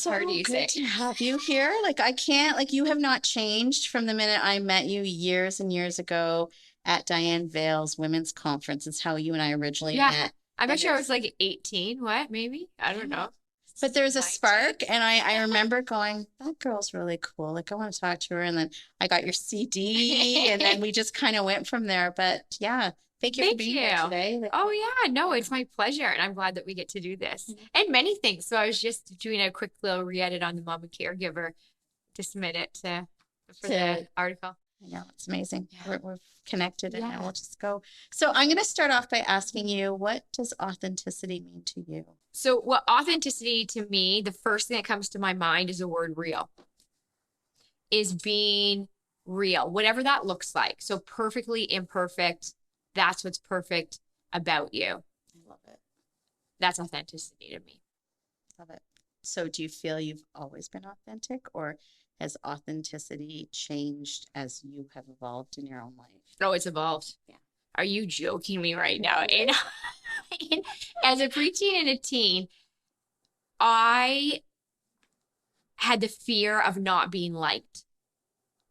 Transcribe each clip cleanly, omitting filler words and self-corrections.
So part do you good think? to have you here. Like I can't, like you have not changed from the minute I met you years and years ago at Diane Vale's women's conference. It's how you and I originally Yeah. met. I'm not And sure I there's was like 18. What? Maybe? I don't yeah. know. But there's a 19. spark, and I remember going, that girl's really cool. Like I want to talk to her. And then I got your CD, and then we just kind of went from there. But yeah, thank you for Thank being you. here today. Like, Oh yeah, no, yeah. it's my pleasure, and I'm glad that we get to do this Mhm. and many things. So I was just doing a quick little re-edit on the Mama Caregiver to submit it to for the To article. I know it's amazing. Yeah. We're connected, and now Yeah. we'll just go. So I'm going to start off by asking you, what does authenticity mean to you? So what authenticity to me, the first thing that comes to my mind is the word real, is being real, whatever that looks like. So perfectly imperfect, that's what's perfect about you. I love it. That's authenticity to me. Love it. So do you feel you've always been authentic, or has authenticity changed as you have evolved in your own life? Oh, it's evolved. Yeah. Are you joking me right now? And as a preteen and a teen, I had the fear of not being liked.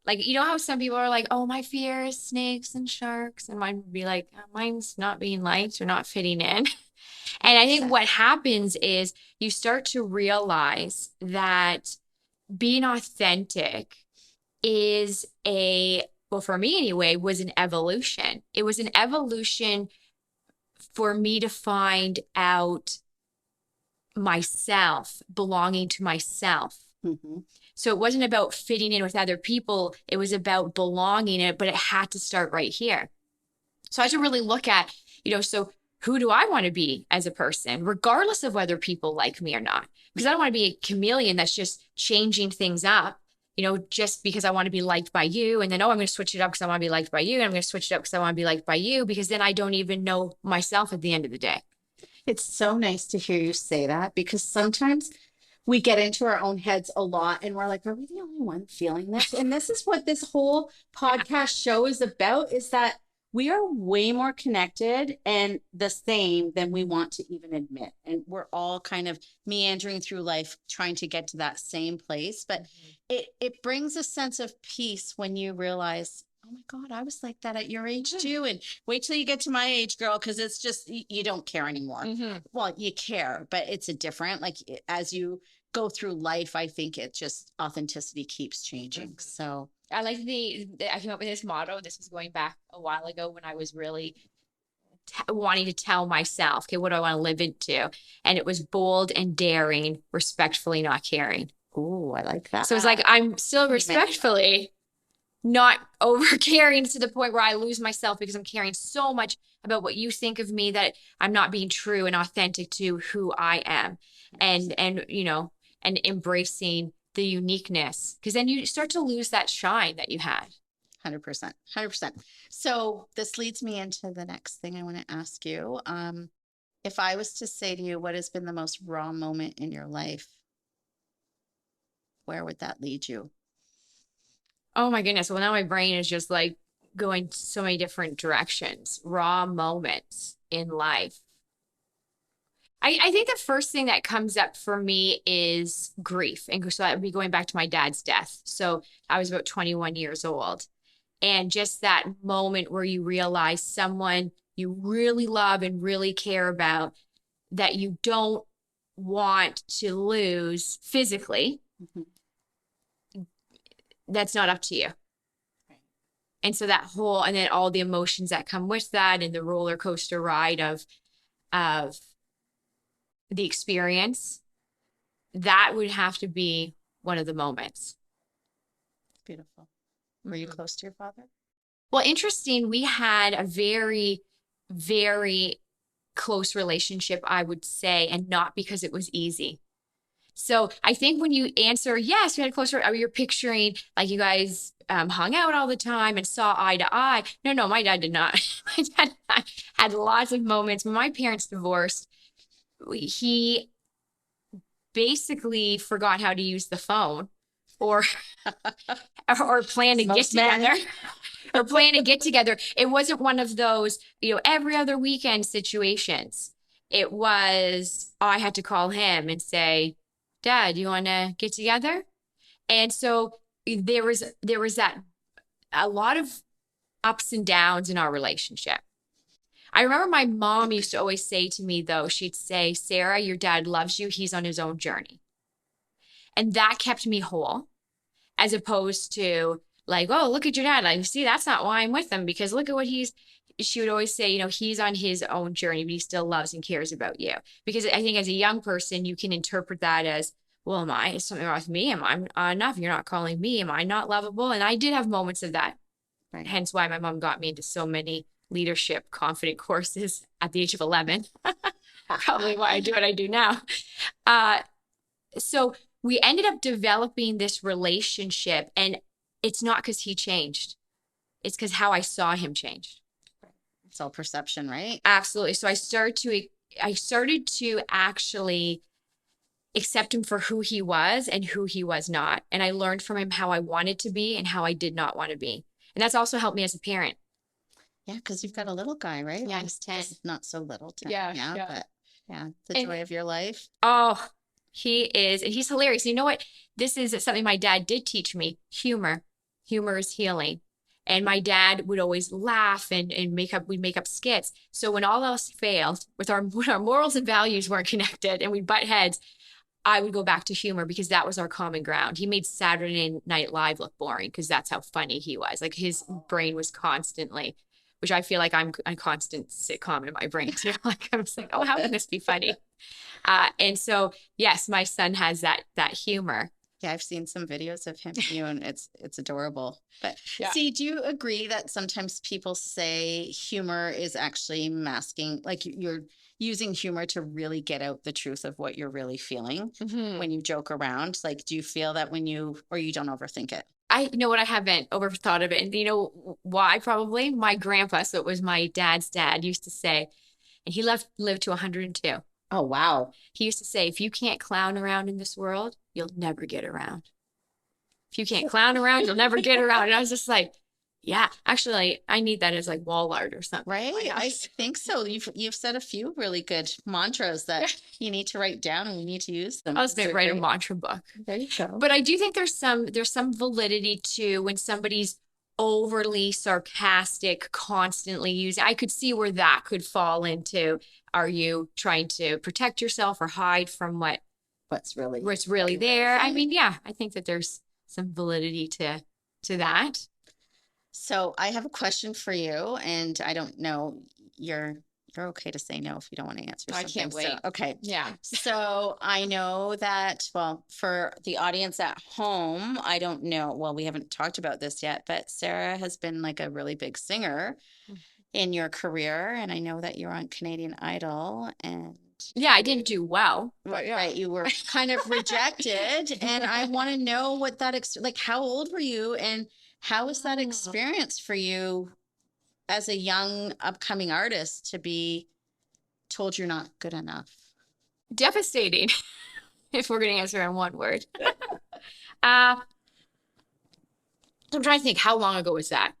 Like, you know how some people are like, oh, my fear is snakes and sharks. And mine would be like, mine's not being liked or not fitting in. And I think what happens is you start to realize that being authentic is well, for me anyway, was an evolution. It was an evolution for me to find out myself, belonging to myself. Mm-hmm. So it wasn't about fitting in with other people. It was about belonging in it, but it had to start right here. So I had to really look at, so who do I want to be as a person, regardless of whether people like me or not? Because I don't want to be a chameleon that's just changing things up, just because I want to be liked by you. And then, oh, I'm going to switch it up because I want to be liked by you. And I'm going to switch it up because I want to be liked by you, because then I don't even know myself at the end of the day. It's so nice to hear you say that, because sometimes we get into our own heads a lot and we're like, are we the only one feeling this? And this is what this whole Yeah. podcast show is about, is that we are way more connected and the same than we want to even admit. And we're all kind of meandering through life trying to get to that same place. But it brings a sense of peace when you realize, oh my God, I was like that at your age too. And wait till you get to my age, girl, because it's just, you don't care anymore. Mm-hmm. Well, you care, but it's a different, like as you go through life, I think it just authenticity keeps changing. So I like I came up with this motto. This was going back a while ago when I was really wanting to tell myself, okay, what do I want to live into? And it was bold and daring, respectfully not caring. ooh, I like that. So it's like I'm still respectfully not over caring to the point where I lose myself because I'm caring so much about what you think of me that I'm not being true and authentic to who I am. And embracing the uniqueness, because then you start to lose that shine that you had. 100%. 100%. So this leads me into the next thing I want to ask you. If I was to say to you, what has been the most raw moment in your life, where would that lead you? Oh my goodness. Well, now my brain is just like going so many different directions. Raw moments in life. I think the first thing that comes up for me is grief. And so that would be going back to my dad's death. So I was about 21 years old. And just that moment where you realize someone you really love and really care about that you don't want to lose physically, Mhm. that's not up to you. And so and then all the emotions that come with that and the roller coaster ride of the experience, that would have to be one of the moments. Beautiful. Were you close to your father? Well, interesting. We had a very, very close relationship, I would say, and not because it was easy. So I think when you answer, yes, we had a close, you're picturing like you guys hung out all the time and saw eye to eye. No, my dad did not. My dad and I had lots of moments. When my parents divorced, he basically forgot how to use the phone or or plan to get together. Or plan to get together. It wasn't one of those, every other weekend situations. It was, I had to call him and say, Dad, you want to get together? And so there was that a lot of ups and downs in our relationship. I remember my mom used to always say to me, though, she'd say, Sarah, your dad loves you. He's on his own journey. And that kept me whole, as opposed to like, oh, look at your dad. Like, see, that's not why I'm with him because look at what she would always say, he's on his own journey, but he still loves and cares about you. Because I think as a young person, you can interpret that as, well, is something wrong with me? Am I not enough? You're not calling me. Am I not lovable? And I did have moments of that. Right. Hence why my mom got me into so many leadership confident courses at the age of 11. Probably why I do what I do now. So we ended up developing this relationship, and it's not because he changed. It's because how I saw him change. It's all perception, right? Absolutely. So I started to actually accept him for who he was and who he was not. And I learned from him how I wanted to be and how I did not want to be. And that's also helped me as a parent. Yeah, because you've got a little guy, right? Yeah, he's 10. Not so little, 10. Yeah. But yeah, the joy of your life. Oh, he is, and he's hilarious. You know what? This is something my dad did teach me, humor. Humor is healing. And my dad would always laugh and we'd make up skits. So when all else failed, when our morals and values weren't connected and we'd butt heads, I would go back to humor because that was our common ground. He made Saturday Night Live look boring because that's how funny he was. Like his brain was constantly, which I feel like I'm a constant sitcom in my brain too. Like I'm just like, oh, how can this be funny? And so, yes, my son has that humor. Yeah, I've seen some videos of him, and it's adorable. But Yeah. see, do you agree that sometimes people say humor is actually masking, like you're using humor to really get out the truth of what you're really feeling when you joke around? Like, do you feel that or you don't overthink it? You know what? I haven't overthought of it. And you know why? Probably my grandpa, so it was my dad's dad, used to say, and he lived to 102. Oh, wow. He used to say, if you can't clown around in this world, you'll never get around. If you can't clown around, you'll never get around. And I was just like, yeah, actually, I need that as like wall art or something. Right? I think so. You've said a few really good mantras that you need to write down and we need to use them. I was going to write a mantra book. There you go. But I do think there's some validity to when somebody's overly sarcastic, constantly using. I could see where that could fall into. Are you trying to protect yourself or hide from what's really there? I mean, yeah, I think that there's some validity to that. So I have a question for you, and I don't know, you're okay to say no if you don't want to answer I something. can't wait. So, okay. Yeah. So I know that, well, for the audience at home, I don't know. Well, we haven't talked about this yet, but Sara has been like a really big singer in your career. And I know that you're on Canadian Idol and yeah, I didn't do well. Right. You were kind of rejected. And I want to know what like, how old were you and how was that experience for you as a young upcoming artist to be told you're not good enough? Devastating, if we're going to answer in one word. I'm trying to think, how long ago was that?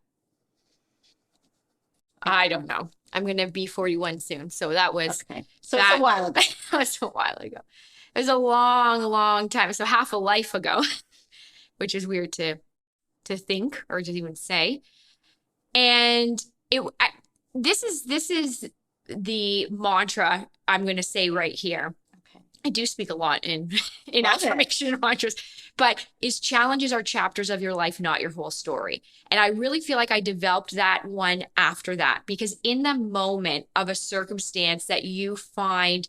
I don't know. I'm going to be 41 soon. So that was okay. So it's a while ago. That was a while ago. It was a long, long time. So half a life ago, which is weird to think or just even say. And this is the mantra I'm going to say right here. Okay. I do speak a lot in affirmation mantras, but challenges are chapters of your life, not your whole story. And I really feel like I developed that one after that, because in the moment of a circumstance that you find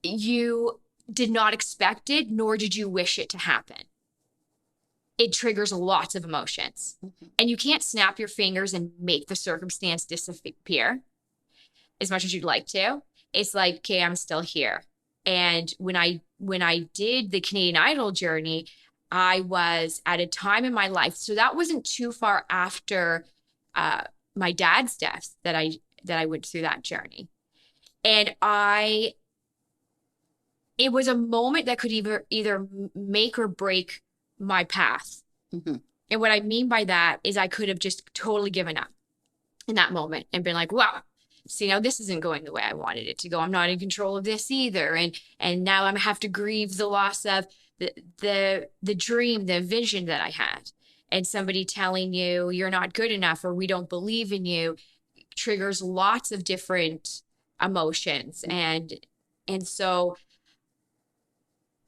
you did not expect it, nor did you wish it to happen, it triggers lots of emotions. Mm-hmm. And you can't snap your fingers and make the circumstance disappear as much as you'd like to. It's like, okay, I'm still here. And when I did the Canadian Idol journey, I was at a time in my life. So that wasn't too far after my dad's death that I went through that journey. And it was a moment that could either make or break my path. Mm-hmm. And what I mean by that is I could have just totally given up in that moment and been like, wow. see, now this isn't going the way I wanted it to go. I'm not in control of this either. And now I have to grieve the loss of the dream, the vision that I had. And somebody telling you you're not good enough or we don't believe in you triggers lots of different emotions. And so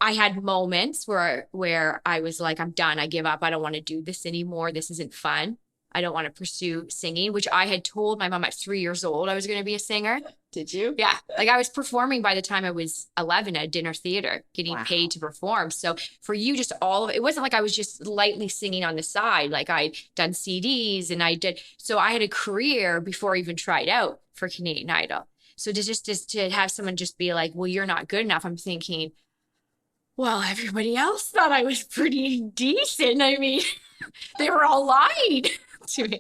I had moments where I was like, I'm done. I give up. I don't want to do this anymore. This isn't fun. I don't want to pursue singing, which I had told my mom at 3 years old I was going to be a singer. Did you? Yeah. Like I was performing by the time I was 11 at dinner theater, getting Wow. paid to perform. So for you, just all of it wasn't like I was just lightly singing on the side. Like I'd done CDs and I did. So I had a career before I even tried out for Canadian Idol. So just to have someone just be like, well, you're not good enough. I'm thinking, well, everybody else thought I was pretty decent. I mean, they were all lying to me.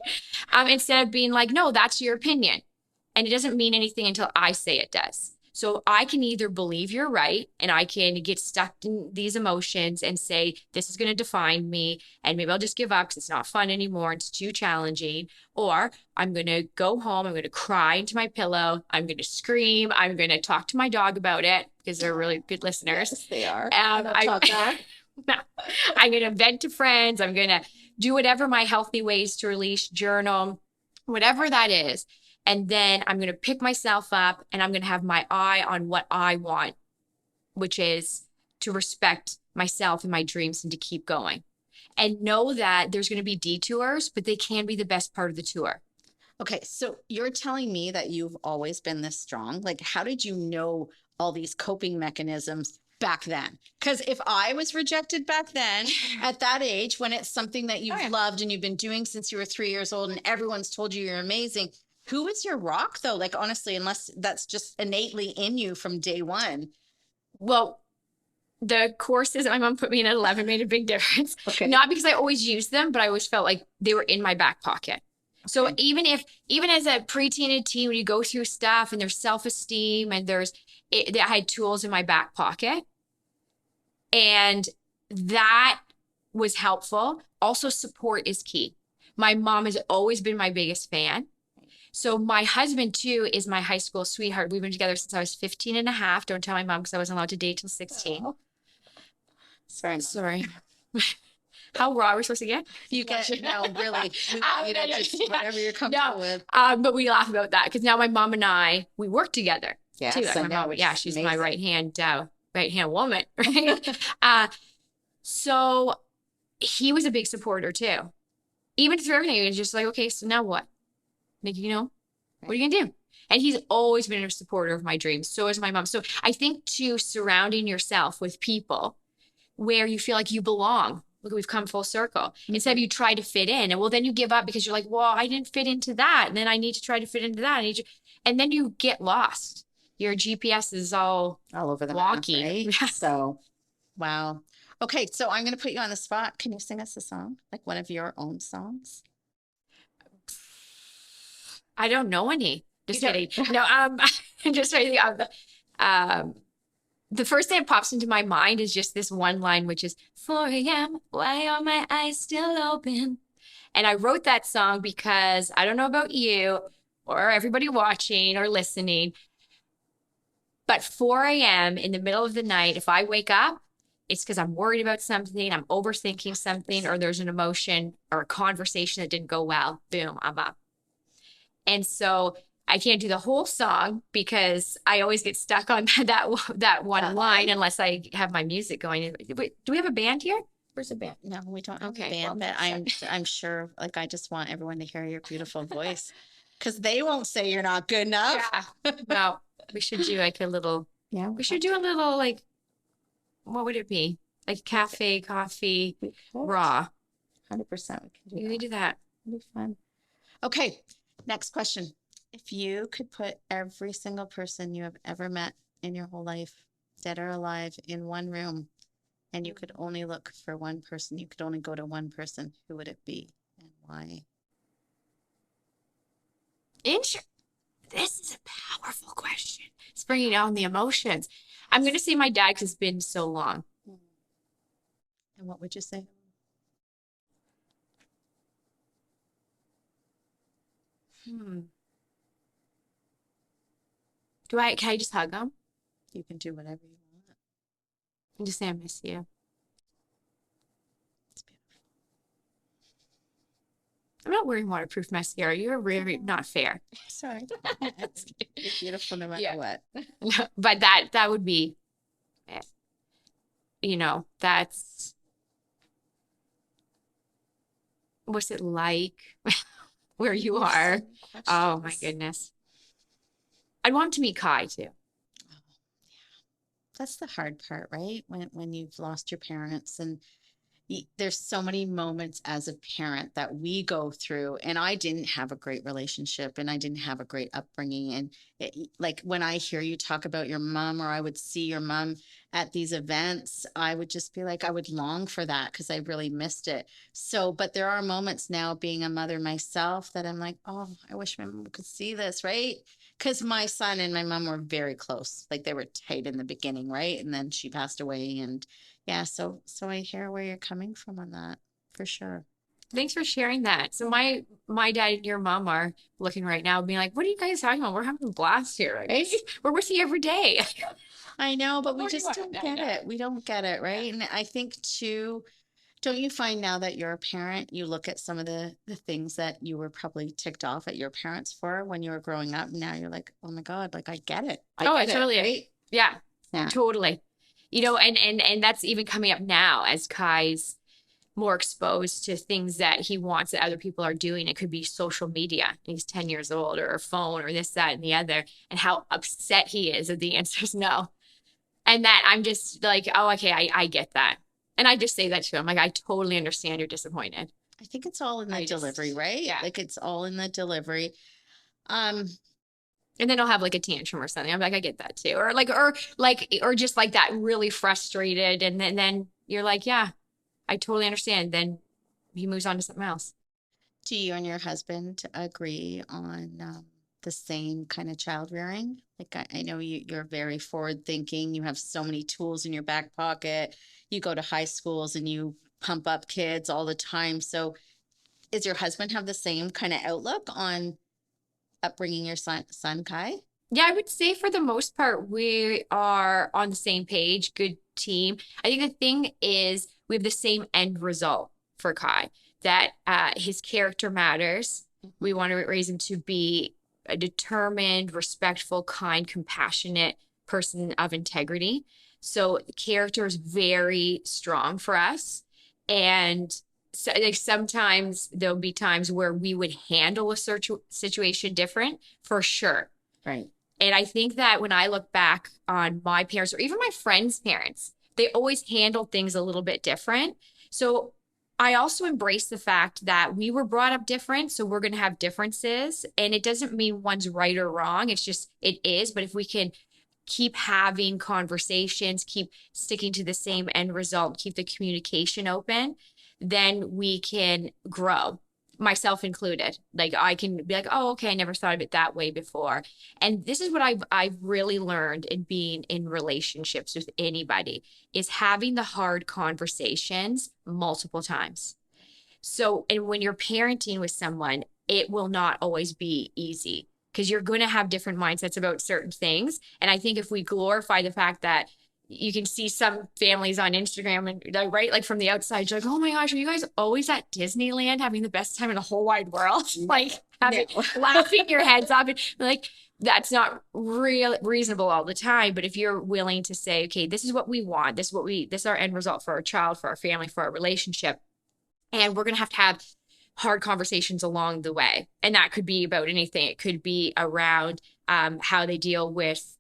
Instead of being like, no, that's your opinion. And it doesn't mean anything until I say it does. So I can either believe you're right and I can get stuck in these emotions and say, this is going to define me. And maybe I'll just give up because it's not fun anymore. It's too challenging. Or I'm going to go home. I'm going to cry into my pillow. I'm going to scream. I'm going to talk to my dog about it because they're really good listeners. Yes, they are. Talk back. I'm going to vent to friends. I'm going to do whatever my healthy ways to release, journal, whatever that is. And then I'm going to pick myself up and I'm going to have my eye on what I want, which is to respect myself and my dreams and to keep going. And know that there's going to be detours, but they can be the best part of the tour. Okay, so you're telling me that you've always been this strong. Like, how did you know all these coping mechanisms back then? Because if I was rejected back then at that age, when it's something that you've loved and you've been doing since you were 3 years old and everyone's told you you're amazing, who is your rock though? Like, honestly, unless that's just innately in you from day one. Well, the courses that my mom put me in at 11 made a big difference. Okay. Not because I always used them, but I always felt like they were in my back pocket. So even as a preteen and teen, when you go through stuff and there's self-esteem and I had tools in my back pocket. And that was helpful. Also, support is key. My mom has always been my biggest fan. So my husband too is my high school sweetheart. We've been together since I was 15 and a half. Don't tell my mom because I wasn't allowed to date till 16. Oh. Sorry. How raw are we supposed to get? You get no, really. Just whatever you're comfortable with. But we laugh about that because now my mom and we work together. Yes, too. I know. Yeah, she's amazing. my right hand woman. Right? So he was a big supporter too. Even through everything, he was just like, okay, so now what? Like, what are you gonna do? And he's always been a supporter of my dreams. So is my mom. So I think too, surrounding yourself with people where you feel like you belong. Look, we've come full circle. Instead of you try to fit in, and well, then you give up because you're like, well, I didn't fit into that, and then I need to try to fit into that. And then you get lost. Your GPS is all over the wonky. Map, right? So, wow. Okay, so I'm going to put you on the spot. Can you sing us a song, like one of your own songs? I don't know any. Just kidding. No, just trying to think. The first thing that pops into my mind is just this one line, which is 4 a.m. Why are my eyes still open? And I wrote that song because I don't know about you or everybody watching or listening, but 4 a.m. in the middle of the night, if I wake up, it's because I'm worried about something, I'm overthinking something, or there's an emotion or a conversation that didn't go well. Boom, I'm up. And so I can't do the whole song because I always get stuck on that one line unless I have my music going. Wait, do we have a band here? Where's the band? No, we don't have a band, but I'm sure, like, I just want everyone to hear your beautiful voice because they won't say you're not good enough. Yeah. No, we should do like a little, we should do a little, like, what would it be? Like cafe, coffee, raw. 100% we can do You can do that. It'll be fun. Okay, next question. If you could put every single person you have ever met in your whole life, dead or alive, in one room, and you could only look for one person, you could only go to one person, who would it be and why? This is a powerful question. It's bringing on the emotions. I'm going to say my dad because it's been so long. And what would you say? Can I just hug him You can do whatever you want. and just say I miss you? It's beautiful. I'm not wearing waterproof mascara. You're really not fair. Sorry. You're beautiful no matter Yeah. what. But that would be, that's what's it like where you are. Oh my goodness. I'd want to meet Kai too. Oh, that's the hard part, right? When you've lost your parents and there's so many moments as a parent that we go through, and I didn't have a great relationship and I didn't have a great upbringing. And like when I hear you talk about your mom, or I would see your mom at these events, I would just be like, I would long for that because I really missed it. So, but there are moments now being a mother myself that I'm like, oh, I wish my mom could see this, right? Because my son and my mom were very close, like they were tight in the beginning, right? And then she passed away, and yeah, so I hear where you're coming from on that, for sure. Thanks for sharing that. So my dad and your mom are looking right now, being like, "What are you guys talking about? We're having a blast here, right? We're with you every day." I know, but we What do you just want? don't I get know. it. We don't get it, Yeah. right? And I think too, don't you find now that you're a parent, you look at some of the things that you were probably ticked off at your parents for when you were growing up. Now you're like, oh my God, like I get it. I Oh, I get it, totally, right? yeah, Yeah. totally. And that's even coming up now as Kai's more exposed to things that he wants that other people are doing. It could be social media. He's 10 years old, or a phone, or this, that, and the other, and how upset he is that the answer is no. And that I'm just like, oh, okay, I get that. And I just say that to him. Like, I totally understand you're disappointed. I think it's all in the I just, delivery, right? yeah. Like it's all in the delivery. Um, And then I'll have like a tantrum or something. I'm like, I get that too. Or just like that really frustrated. And then you're like, yeah, I totally understand. Then he moves on to something else. do you and your husband agree on the same kind of child rearing? Like I know you're very forward thinking. You have so many tools in your back pocket. You go to high schools and you pump up kids all the time. So is your husband have the same kind of outlook on upbringing your son Kai? Yeah, I would say for the most part, we are on the same page, good team. I think the thing is we have the same end result for Kai, that his character matters. We want to raise him to be a determined, respectful, kind, compassionate person of integrity. So character is very strong for us. And so, like sometimes there'll be times where we would handle a situation different for sure. Right. And I think that when I look back on my parents or even my friends' parents, they always handled things a little bit different. So I also embrace the fact that we were brought up different. So we're going to have differences. And it doesn't mean one's right or wrong. It's just, it is. But if we can keep having conversations, keep sticking to the same end result, keep the communication open, then we can grow, myself included. Like I can be like, oh, okay, I never thought of it that way before. And this is what I've really learned in being in relationships with anybody is having the hard conversations multiple times. So, and when you're parenting with someone, it will not always be easy because you're going to have different mindsets about certain things. And I think if we glorify the fact that you can see some families on Instagram and right, like from the outside, you're like, oh my gosh, are you guys always at Disneyland having the best time in the whole wide world? Like having laughing your heads off and like that's not real reasonable all the time. But if you're willing to say, okay, this is what we want, this is our end result for our child, for our family, for our relationship and we're going to have hard conversations along the way. And that could be about anything. It could be around how they deal with,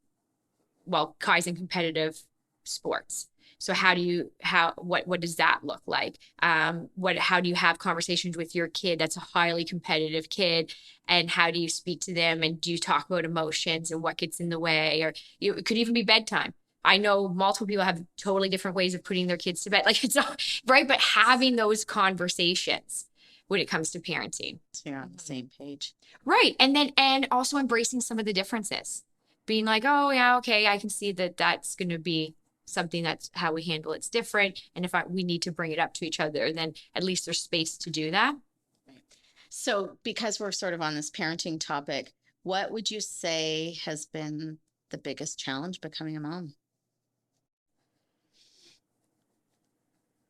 well, Kai's in competitive sports. So what does that look like? How do you have conversations with your kid that's a highly competitive kid? And how do you speak to them? And do you talk about emotions and what gets in the way? Or it could even be bedtime. I know multiple people have totally different ways of putting their kids to bed. Like it's not right, but having those conversations when it comes to parenting. So you're on the same page. Right. And also embracing some of the differences. Being like, oh yeah, okay, I can see that that's going to be something that's how we handle it's different. And if we need to bring it up to each other, then at least there's space to do that. Right. So because we're sort of on this parenting topic, what would you say has been the biggest challenge becoming a mom?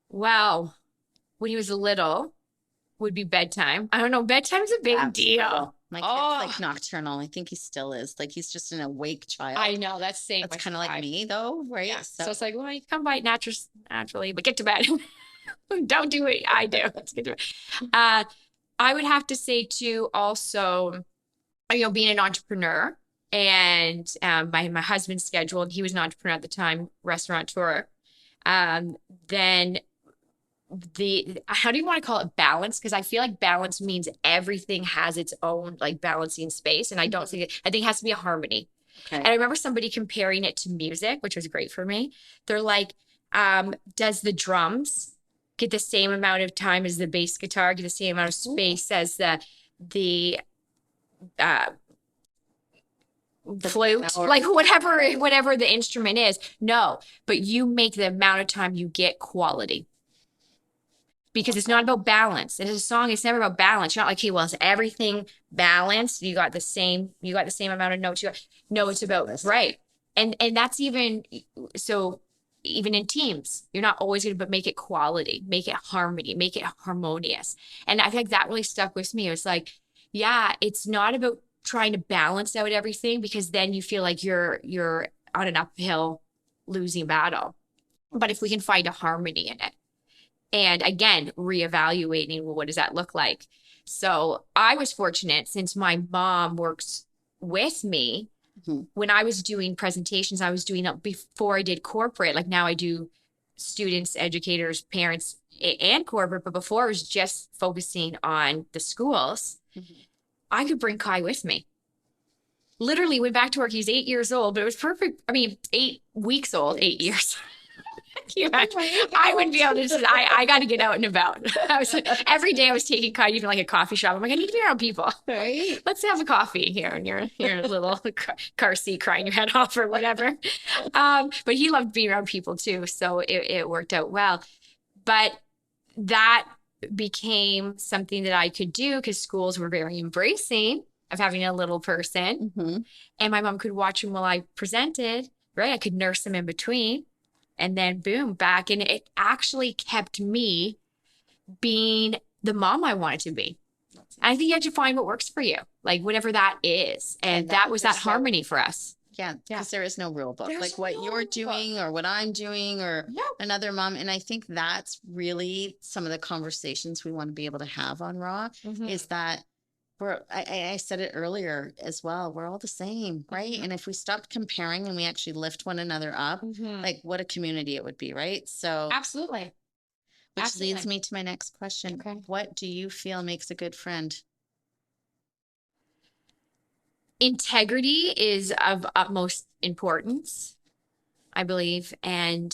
Well, when he was little, would be bedtime. I don't know. Bedtime's a big That's deal. brutal. My kid's Oh, like nocturnal. I think he still is. Like he's just an awake child. I know. That's the same. That's My kind of like 5. me though, right? Yeah. So So it's like, well, you come by naturally, but get to bed. Don't do what I do. Let's get to bed. I would have to say too, also, being an entrepreneur and my husband's schedule, and he was an entrepreneur at the time, restaurateur. Then the how do you want to call it balance? Because I feel like balance means everything has its own like balancing space, and I don't think I think it has to be a harmony. okay. And I remember somebody comparing it to music, which was great for me. They're like, does the drums get the same amount of time as the bass guitar, get the same amount of space as the uh, flute, like whatever the instrument is? No, but you make the amount of time you get quality. Because it's not about balance. It's a song, it's never about balance. You're not like, hey, well, is everything balanced? You got the same amount of notes. No, it's about right. And that's even so even in teams, you're not always gonna but make it quality, make it harmony, make it harmonious. And I think that really stuck with me. It was like, yeah, it's not about trying to balance out everything because then you feel like you're on an uphill losing battle. But if we can find a harmony in it. And again, reevaluating, well, what does that look like? So I was fortunate since my mom works with me. When I was doing presentations, I was doing it before I did corporate. Like now I do students, educators, parents, and corporate. But before I was just focusing on the schools, I could bring Kai with me. Literally went back to work. He's 8 years old, but it was perfect. I mean, 8 weeks old, 8 years. Can you imagine? I wouldn't be able to just, I got to get out and about. Every day I was taking Kai, even like a coffee shop. I'm like, I need to be around people. Right. Let's have a coffee here in your little car seat crying your head off or whatever. But he loved being around people too. So it worked out well. But that became something that I could do because schools were very embracing of having a little person. And my mom could watch him while I presented, right? I could nurse him in between. And then boom, back. And it actually kept me being the mom I wanted to be. And I think you have to find what works for you, like whatever that is. And that was that harmony for us. Yeah, because there is no rule book. Like what you're doing or what I'm doing or another mom. And I think that's really some of the conversations we want to be able to have on Raw is that I said it earlier as well. We're all the same, right? And if we stopped comparing and we actually lift one another up, like what a community it would be, right? So absolutely. Which leads me to my next question. Okay. What do you feel makes a good friend? Integrity is of utmost importance, I believe, and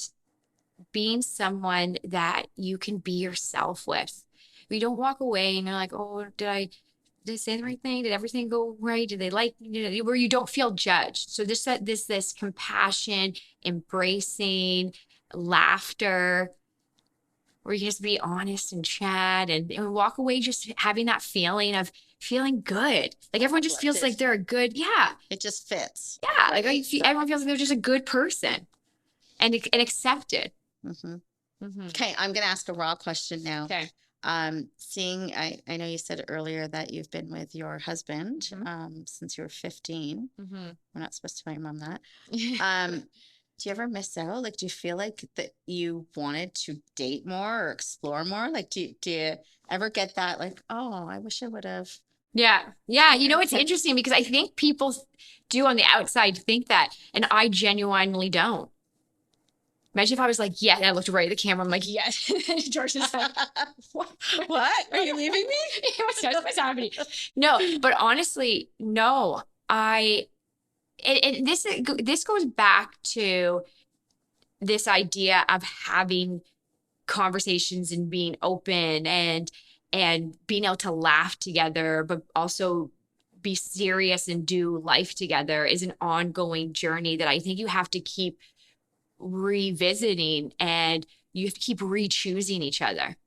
being someone that you can be yourself with. You don't walk away and you're like, oh, did I say the right thing? Did everything go right? Did they like, where you don't feel judged? So this compassion, embracing, laughter, where you can just be honest and chat and walk away just having that feeling of feeling good. Like everyone just feels like they're a good, it just fits. Yeah, like everyone feels like they're just a good person and accepted. Okay, I'm going to ask a raw question now. Okay. I know you said earlier that you've been with your husband since you were 15. We're not supposed to tell your mom that. Do you ever miss out? Like, do you feel like that you wanted to date more or explore more? Like, do you ever get that like, oh, I wish I would have? Yeah. It's interesting because I think people do on the outside think that, and I genuinely don't. Imagine if I was like, yeah, and I looked right at the camera. I'm like, yes. George is like, what? Are you leaving me? What's happening? No, but honestly, no. This goes back to this idea of having conversations and being open and being able to laugh together, but also be serious and do life together is an ongoing journey that I think you have to keep revisiting and you have to keep re-choosing each other.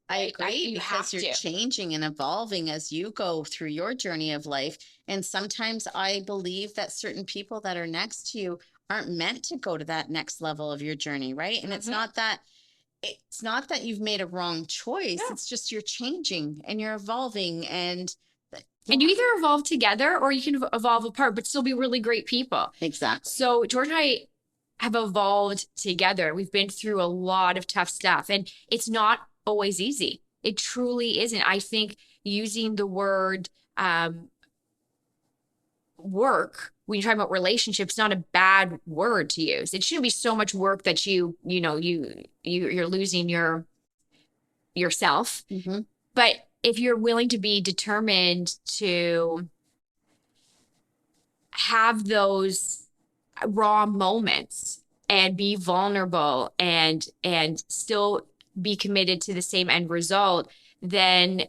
I Like, agree you because have you're to. changing and evolving as you go through your journey of life. And sometimes I believe that certain people that are next to you aren't meant to go to that next level of your journey, right? And Hmm. it's not that you've made a wrong choice. No. It's just you're changing and you're evolving and And yeah, you either evolve together or you can evolve apart, but still be really great people. exactly. So George and I have evolved together. We've been through a lot of tough stuff, and it's not always easy. It truly isn't. I think using the word um, work when you're talking about relationships, not a bad word to use. It shouldn't be so much work that you're losing yourself. Hmm. But if you're willing to be determined to have those raw moments and be vulnerable and still be committed to the same end result, then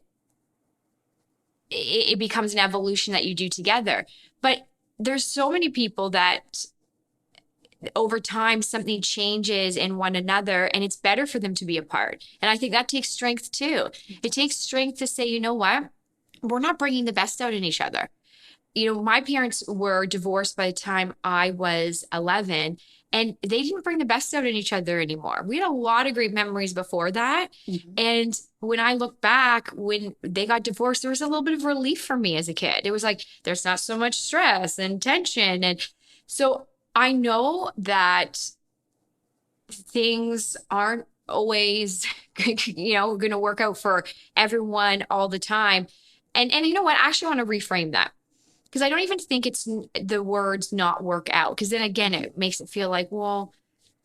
it becomes an evolution that you do together. But there's so many people that over time something changes in one another and it's better for them to be apart. And I think that takes strength too. It takes strength to say, you know what? We're not bringing the best out in each other. My parents were divorced by the time I was 11, and they didn't bring the best out in each other anymore. We had a lot of great memories before that. Hmm. And when I look back, when they got divorced, there was a little bit of relief for me as a kid. It was like, there's not so much stress and tension. And so I know that things aren't always, going to work out for everyone all the time. And you know what? I actually want to reframe that because I don't even think it's the words not work out. Because then again, it makes it feel like, well,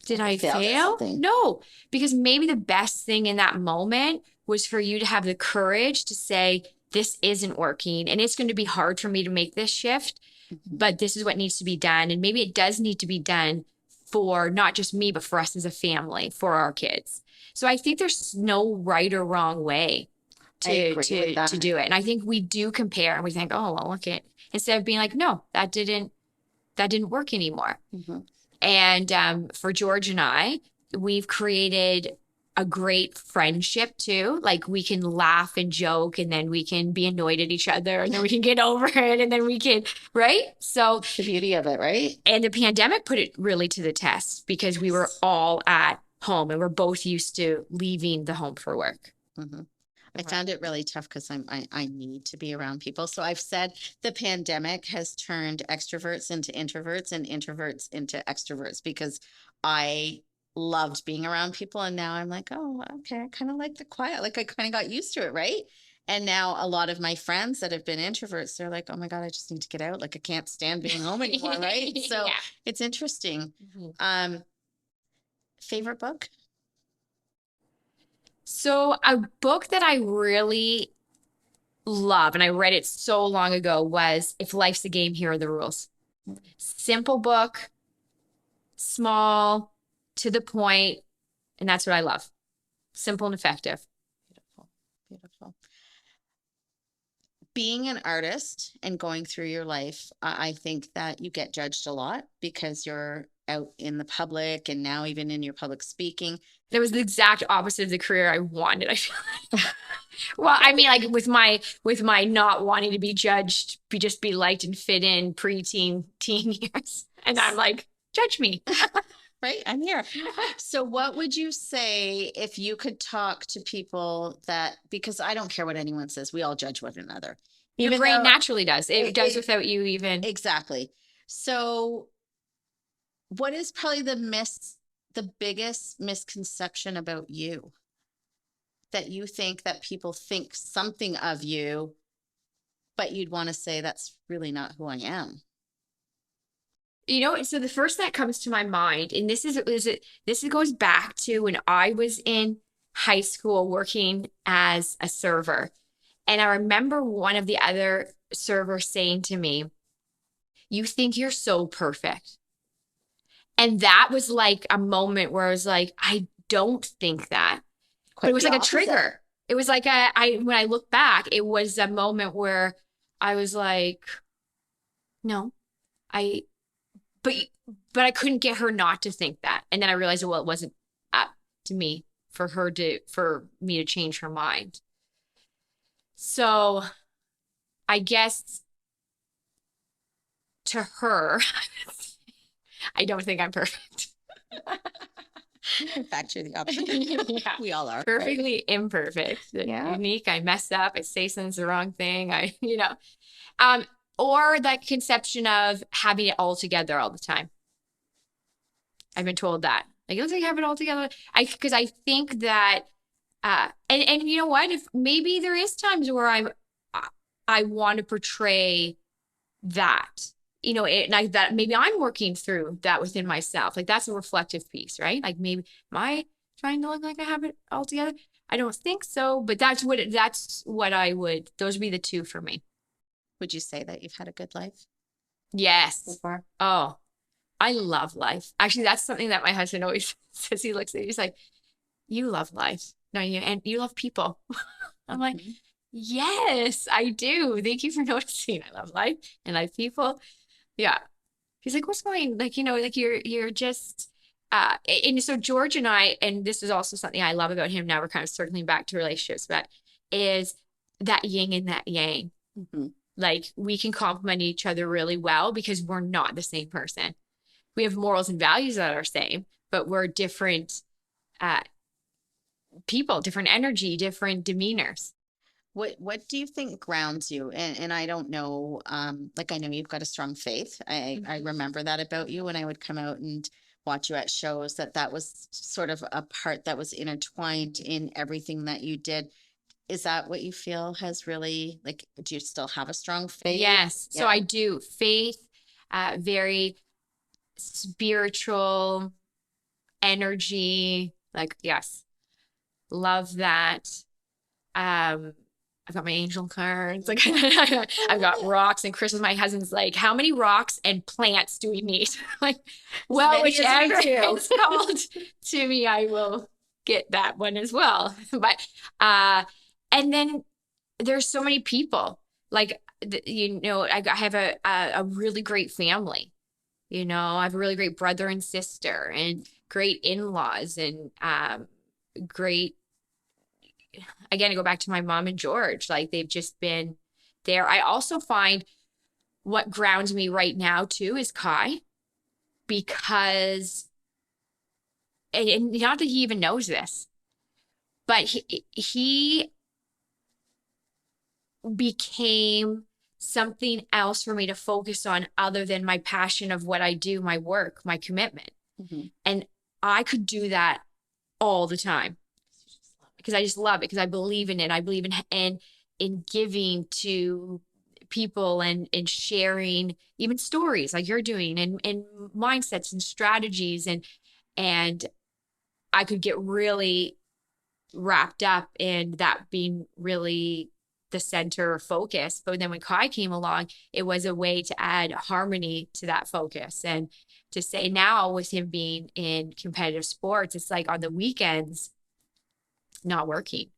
did Like you I failed at fail? something. No, because maybe the best thing in that moment was for you to have the courage to say, this isn't working and it's going to be hard for me to make this shift, Mhm. but this is what needs to be done. And maybe it does need to be done for not just me, but for us as a family, for our kids. So I think there's no right or wrong way I to agree with to that. do it. And I think we do compare and we think, oh well, look at instead of being like, no, that didn't work anymore. Hmm. And for George and I, we've created a great friendship too. Like we can laugh and joke, and then we can be annoyed at each other, and then we can get over it, and then we can, right? So, It's the beauty of it, right? and the pandemic put it really to the test because we were Yes. all at home and we're both used to leaving the home for work. Hmm. I Right. found it really tough because I need to be around people. So I've said the pandemic has turned extroverts into introverts and introverts into extroverts because I loved being around people. And now I'm like, oh, okay, I kind of like the quiet. Like I kind of got used to it, right? And now a lot of my friends that have been introverts, they're like, oh my God, I just need to get out. Like I can't stand being home anymore, right? So Yeah. it's interesting. Mhm. Um, favorite book? So, a book that I really love, and I read it so long ago, was If Life's a Game, Here Are the Rules. Simple book, small, to the point, and that's what I love. Simple and effective. Beautiful, beautiful. Being an artist and going through your life, I think that you get judged a lot because you're out in the public and now even in your public speaking. That was the exact opposite of the career I wanted. I feel like. Well, I mean, like with my not wanting to be judged, be liked and fit in preteen, teen years, and I'm like, judge me. Right? I'm here. So, what would you say if you could talk to people that, because I don't care what anyone says, we all judge one another, Your even brain though naturally does. It does it without you even. exactly. So, what is probably the biggest misconception about you that you think that people think something of you, but you'd want to say that's really not who I am? So the first that comes to my mind, and this goes back to when I was in high school working as a server. And I remember one of the other servers saying to me, you think you're so perfect. And that was like a moment where I was like, I don't think that. But it Quite was the like a opposite. trigger. It was like when I look back, it was a moment where I was like, no, I but but I couldn't get her not to think that. And then I realized, well, it wasn't up to me for me to change her mind. So I guess to her, I don't think I'm perfect. In fact, you're the opposite. Yeah. We all are. Perfectly imperfect. Yeah. Unique. I mess up. I say something's the wrong thing. Or that conception of having it all together all the time. I've been told that. Like, it looks like you have it all together. Because I think that, and you know what? If maybe there is times where I want to portray that, like that maybe I'm working through that within myself. Like, that's a reflective piece, right? Like, maybe am I trying to look like I have it all together? I don't think so, but that's what those would be the two for me. Would you say that you've had a good life Yes. so far? Oh, I love life. Actually, that's something that my husband always says. He looks at me, he's like, you love life. No, and you love people. I'm like, yes, I do. Thank you for noticing. I love life and I love people. Yeah. He's like, what's going, like, like you're just, and so George and I, and this is also something I love about him. Now we're kind of circling back to relationships, but is that yin and that yang. Mm-hmm. Like, we can complement each other really well because we're not the same person. We have morals and values that are same, but we're different people, different energy, different demeanors. What do you think grounds you? And I don't know, like, I know you've got a strong faith. I remember that about you when I would come out and watch you at shows, that was sort of a part that was intertwined in everything that you did. Is that what you feel has really, like, do you still have a strong faith? Yes. Yeah. So I do. Faith, very spiritual energy. Like, yes. Love that. I've got my angel cards. Like, I've got rocks, and Chris is my husband's like, how many rocks and plants do we need? Like, well, whichever it's called to me, I will get that one as well. But and then there's so many people. Like, I have a really great family. I have a really great brother and sister, and great in-laws, and great. Again, I go back to my mom and George. Like, they've just been there. I also find what grounds me right now too is Kai, because, and not that he even knows this, but he became something else for me to focus on other than my passion of what I do, my work, my commitment. Mm-hmm. And I could do that all the time because I just love it, because I believe in it. I believe in giving to people and sharing even stories like you're doing, and mindsets and strategies, and I could get really wrapped up in that being really the center of focus. But then when Kai came along, it was a way to add harmony to that focus, and to say now with him being in competitive sports, it's like on the weekends, not working.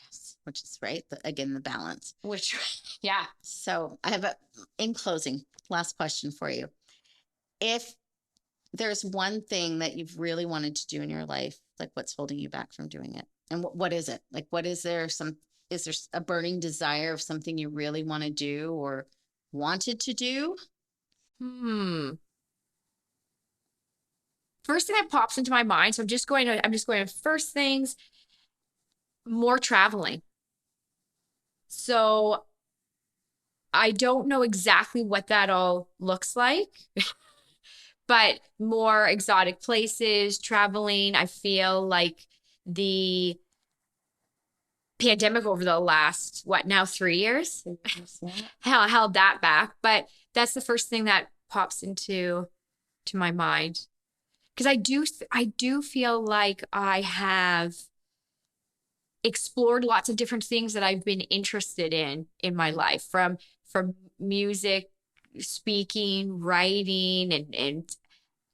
Yes, which is right. Again, the balance. Yeah. So I have in closing, last question for you. If there's one thing that you've really wanted to do in your life, like, what's holding you back from doing it? And what is it? Like, is there a burning desire of something you really want to do or wanted to do? First thing that pops into my mind. So I'm just going to first things, more traveling. So I don't know exactly what that all looks like, but more exotic places, traveling. I feel like the pandemic over the last, 3 years, held that back. But that's the first thing that pops into my mind. Because I do feel like I have explored lots of different things that I've been interested in my life, from music, speaking, writing, and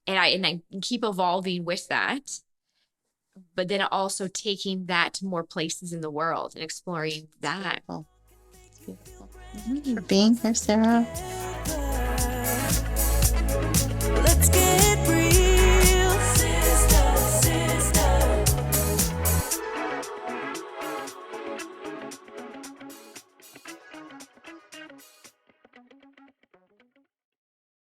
I keep evolving with that. But then also taking that to more places in the world and exploring that. It's beautiful. Thank you for being here, Sara. Let's get